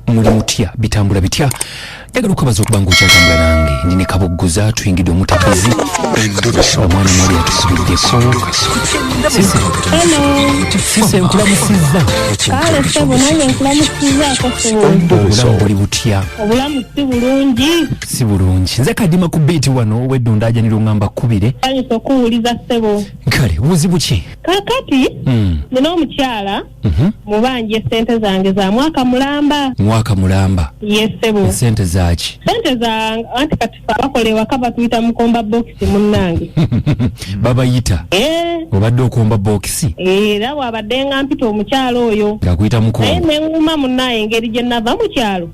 muli mutya bitambula bitya njagala okubaza okubanga okyatambula nange nine kaboggoza tuyingidde omutabizi omwana mwali atusubiddeko sise nkulamusizza kale sebo nange nkulamusizzaako obulamu buli butya obulamu si bulungi si bulungi nze kadima ku beeti wano wedde ondaajanira oŋŋamba kkubire ayinza okuwuliza sebo kale buzibu ki kakati nina omukyala mubanje sente zange za mwaka mulamba yes sebo sente zaki sente za anti kati bakola ewaka batuyita mukomba bokisi munnange babayita obadde okomba bokisi era wabadde nga mpita omukyala oyo ngakuyita mukomba naye neŋŋuma munnaye engeri gye nava mu kyalo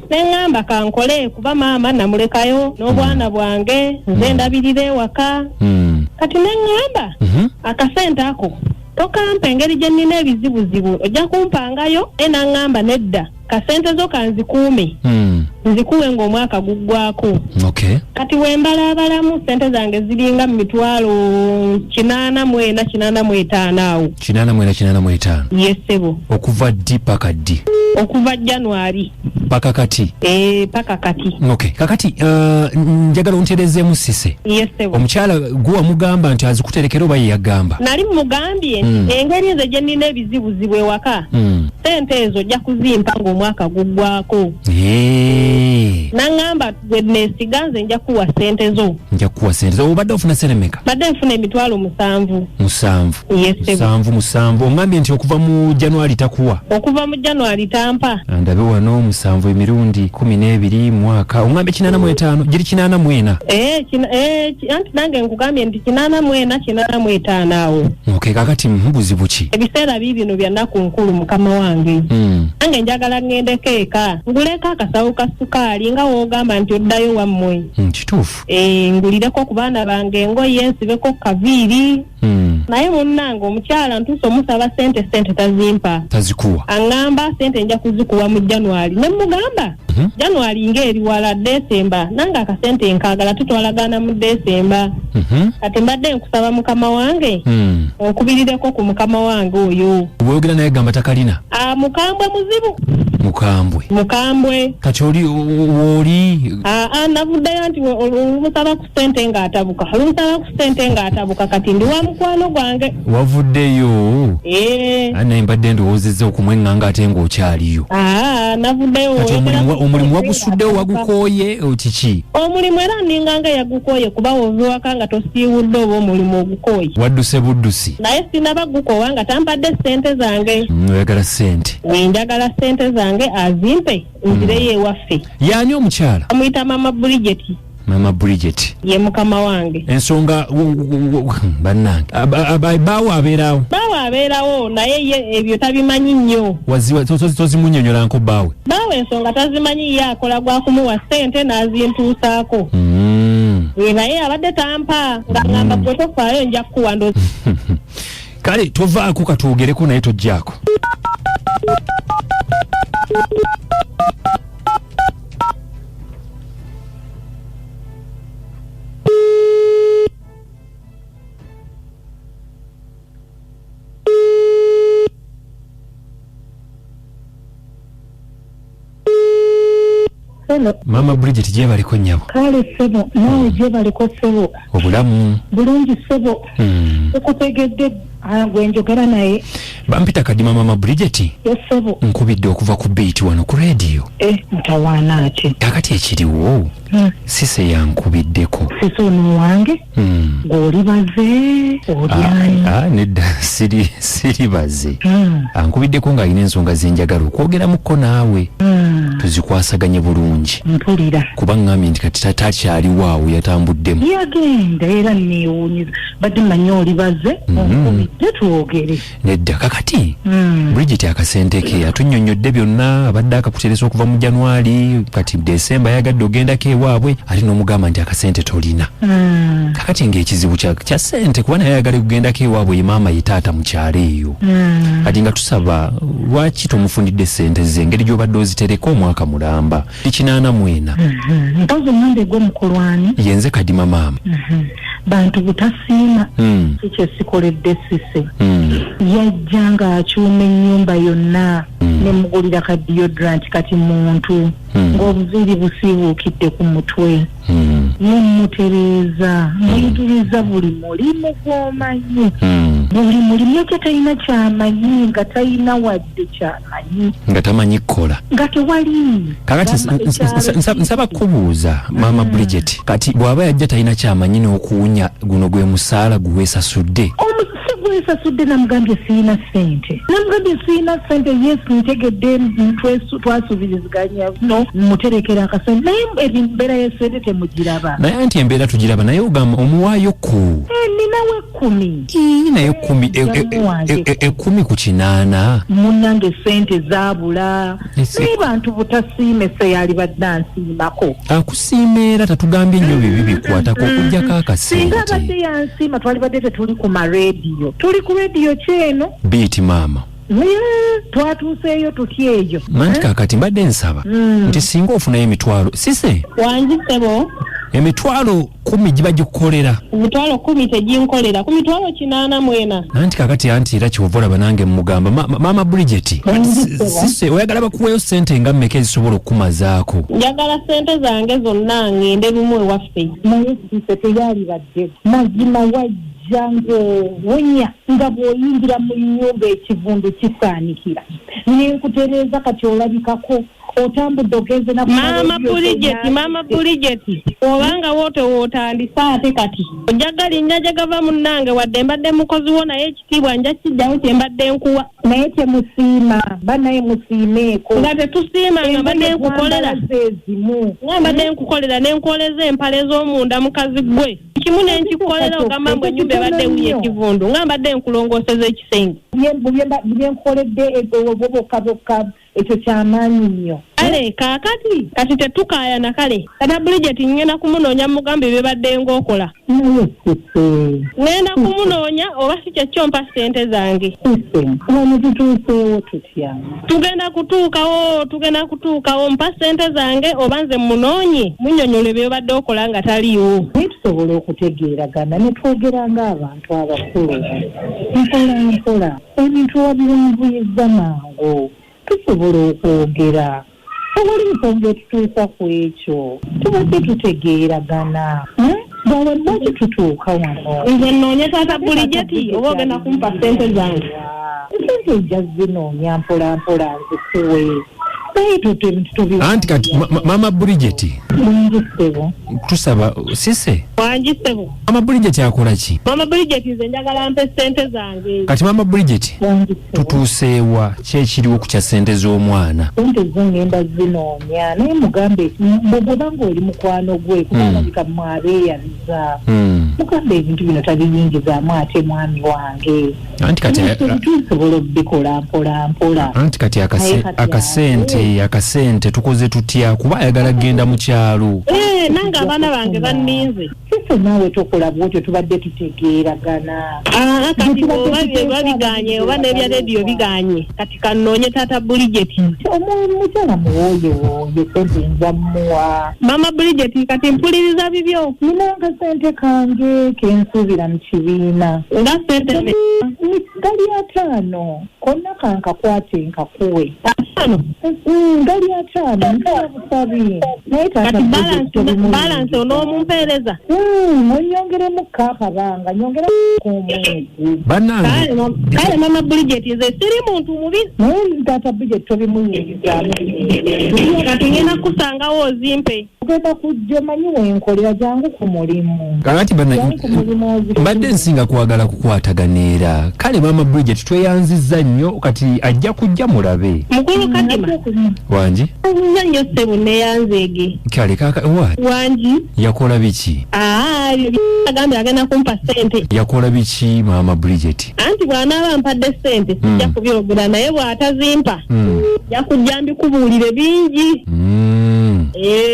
neŋŋamba kankole kuba maama namulekayo n'obwana bwange nze ndabirira ewaka kati neŋŋamba akasente ako tokampa engeri gye nnina ebizibuzibu ojja kumpangayo naye naŋŋamba nedda kasente zo kanzikuume nzikuwe ng'omwaka guggwako kati wembalaabalamu sente zange ziringa mu mitwalo 84 awo 84 yes sebo okuva ddi paka ddi okuva January paka kati paka kati kakati njagala onterezeemu sise yes sebo omukyala gwe wamugamba nti azikuterekera oba ye yagamba nali mugambye engeri nze gye nnina ebizibuzibu ewaka sente ezo ojja kuzimpa ng'omwaka guggwako naŋŋamba gwe neesiga nze nja kuwa sente zo obadde ofuna sente meka badde nfuna emitwalo 7 yes sebo 7 oŋŋambye nti okuva mu January takuwa okuva mu January tampa ndabe wano 7 emirundi 12 mwaka oŋŋambye 85 giri 84 anti nange nkugambye nti 84 awo kakati buzibu ki ebiseera bibino bya nnaku nkulu mukama wange nange njagala ŋŋendeko eka nguleko akasawo ka sukaali nga woogamba nti oddayo wammwe kituufu ngulireko ku baana bange engoye nsibeko kaviiri naye munnange omukyala ntuuse omusaba sente tazimpa tazikuwa aŋŋamba sente nja kuzikuwa mu January ne mugamba January ng'eri wala December nange akasente nkaagala tutwalagana mu December kati mbadde nkusaba mukama wange onkubirireko ku mukama wange oyo weeyogera naye gamba takalina mukambwe muzibu mukambwe kati oli navuddeyo nti olumusaba ku sente ng'atabuka kati ndi wa mukwano gwange wavuddeyo naye mbadde ndowoozezza okumweŋŋanga ate ng'okyaliyo navuddeyo kati omulimu wagusuddewo wagukooye kiki omulimu era ninganga yagukooye kuba wovewaka nga tosiiwudde oba omulimu ogukooye wadduse buddusi naye sinaba gukoowa nga tampadde sente zange oyagala sente njagala sente zange azimpe nzireyo ewaffe yaani omukyala amuyita mama Bridget ye mukama wange ensonga bannange baawo abeerawo naye ye ebyo tabimanyi nnyo tozimunyonyolanko baawe ensonga tazimanyi ye akola gwa kumuwa sente n'azintuusaako naye abadde tampa nga ngamba gwe tofaayo nja kukuwa kale tovaako katwogereko naye tojjaako Mama Bridget gyebaliko nnyabo kale sebo nawe gyebaliko sebo obulamu bulungi sebo okutegedde gwe njogera naye bampita kadima Mama Bridget sebo nkubidde okuva ku beeti wano ku radio mutawaana ati kakati ekiriwo sise yankubiddeko sise ono wange ng'oli baze olyani nedda siri baze ankubiddeko ng'alina ensonga zenjagala okwogeramuko naawe tuzikwasaganye bulungi mpulira kuba ŋŋambye nti kati takyaliwo awo yatambuddemu yagenda era neewuunyiza badde manyi oli baze onkubidde twogere nedda kakati Bridget akasente ke atunnyonnyodde byonna abadde akakuteresa okuva mu January kati December yagadde ogendako ewaabwe ate n'omugamba nti akasente tolina kakati ng'ekizibu kya sente kuba naye ayagala kugendako ewaabwe ye maama ye taata mu kyalo eyo kati nga tusaba lwaki tomufunidde sente ze engeri gy'obadde ozitereka omwaka mulamba 84 mpozi omunde gwe mukulwani yenze kadima maama bantu butasiima kiki esikoledde sise yajja ng'akyuma ennyumba yonna ne mugulira ka deodorant kati muntu ng'obuviiri busiibuukidde ku mutwe mumutereeza muyigiriza buli mulimu gw'omanyi buli mulimu ekyo talina kyamanyi nga talina wadde kyamanyi nga tamanyi kukola nga tewali kakati nsaba kubuuza maama Bridget kati bw'aba yajja talina kyamanyi n'okuwunya guno gwe musaala guweesasudde sasudde namugambye siina ssente yes ntegedde twasuubiriziganya no muterekera akasente naye embeera y'essente temugiraba naye anti embeera tugiraba naye ogamba omuwaayo ku ninawe 10 naye 10 ku 8 munnange ssente zaabula naye bantu butasiime seyali badde ansiimako akusiima era tatugambye nnyo bibi bikwatako okuggyako akasente singa badde yansiima twali badde tetuli ku marediyo tuli ku rediyo kyeno biiti maama twatuuseeyo tutya eyo manti kakati mbadde nsaba nti singa ofunayo emitwalo sise wanjisebo emitwalo 10 giba gikukolera emitwalo 10 teginkolera ku mitwalo 84 nanti kakati anti era kyova olaba nange mugamba maama Bridget sise oyagala bakuweeyo ssente nga mmeka ezisobola okumazaako njagala ssente zange zonna ngende lumu ewaffe naye sise teyali badde mazima wajjango wonya nga bw'oyingira mu nnyumba ekivundu kisaanikira nenkutereeza kati olabikako otambudde ogenze na Mama Bridget obanga wote wootandisa ate kati ojagala nnyo gava munnange wadde mbadde mukozi wo naye ekitiibwa nja kijjawo kye mbadde nkuwa naye temusiima banaye musiimeeko nga tetusiima nga mbadde nkukolera nga mbadde nkukolera nenkoleza empale z'omunda mukazi gwe kimu nenkikukolera ogamba mbwe ennyumba ebadde wuye ekivundu nga mbadde nkulongooseza ekisenge byenkoledde bokabokka ekyo kyamaanyi nnyo kale kati tetukaayana kale kata Bridget ngenda kumunoonya mugambe bibadde ng'okola ngenda kumunoonya oba si kyekyo mpa ssente zange tutuuseewo tutya tugenda kutuukawo mpa ssente zange oba nze munoonye munnyonnyole byobadde okola nga taliiwo naye tusobola okutegeeragana ne twogera ng'abantu abakulu mpola ebintu wabirunguyiza mangu tusobola okwogera tewali nsonga etutuuka ku ekyo tubadde tutegeeragana bwaba lwaki tutuuka wano nze nnoonye taata Bridget oba ogenda kumpa ssente zange ssente ejja zinoonya mpolampola nzikuwe anti kati maama Bridget wanjisebo tusaba sise wanjisebo maama Bridget akola ki Mama Bridget nze njagala mpe ssente zange kati maama Bridget tutuuseewa kyekiriwo ku kya ssente z'omwana ssente zongenda zinoonya naye mugambe bw'obanga oli mukwano gwe kubalabika mwabeeyaliza mugambe ebintu bino tabiyingizaamu ate mwami wange anti kati tusobola obikola mpola anti kati akasente tukoze tutya kuba ayagala kgenda mu kyalo nange abaana bange banninze sise naawe tokola bwotyo tubadde tutegeeragana kati oba biganye oba n'ebya rediyo biganye kati kannoonye taata Bridget mukyala muwooyewooye sente nja mmuwa Mama Bridget kati mpuliriza bibyo nina akasente kange kensuubira mu kibiina nga sente gali 5 konna kankakwate nkakuwe gali 5 nkabusabi naye kati balance onoomumpeereza onyongeremu kakabanga nyongeremu omwezi kale Mama Bridget nze siri muntu mubi naye taata Bridget tobimuyingizaamu kati ngenda kusangawo ozimpe ogenda kujja manyi wenkolera jangu ku mulimu kakati mbadde nsinga kwagala kukwataganiira kale Mama Bridget tweyanzizza nnyo kati ajja kujja mulabe mukulu kadima wanji nze nnyo ssebo neyanzeege kale wanji yakola biki agambye agenda kumpa ssente yakola biki Mama Bridget anti bw'anaaba mpadde ssente sijja kubyogera naye bw'atazimpa ja kujja mbikubuulire bingi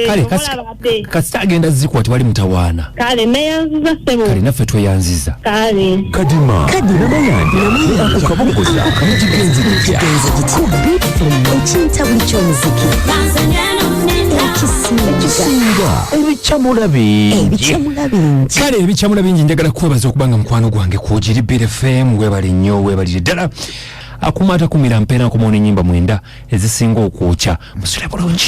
kale kasita agenda zikuwa tewali mutawaana kale neyanziza ssebo kale naffe tweyanziza kale kadima mayandi akukabogoza kamukigenzi kitya ekinta buli ky'omuziki ekisinga ebikyamula bingi kale ebikyamula bingi njagala kwebaza okubanga mukwano gwange kwogiri BFM webali nnyo webalire ddala akumata kumira mpera nkomaona ennyimba mwenda ezisinga okwokya musule bulungi.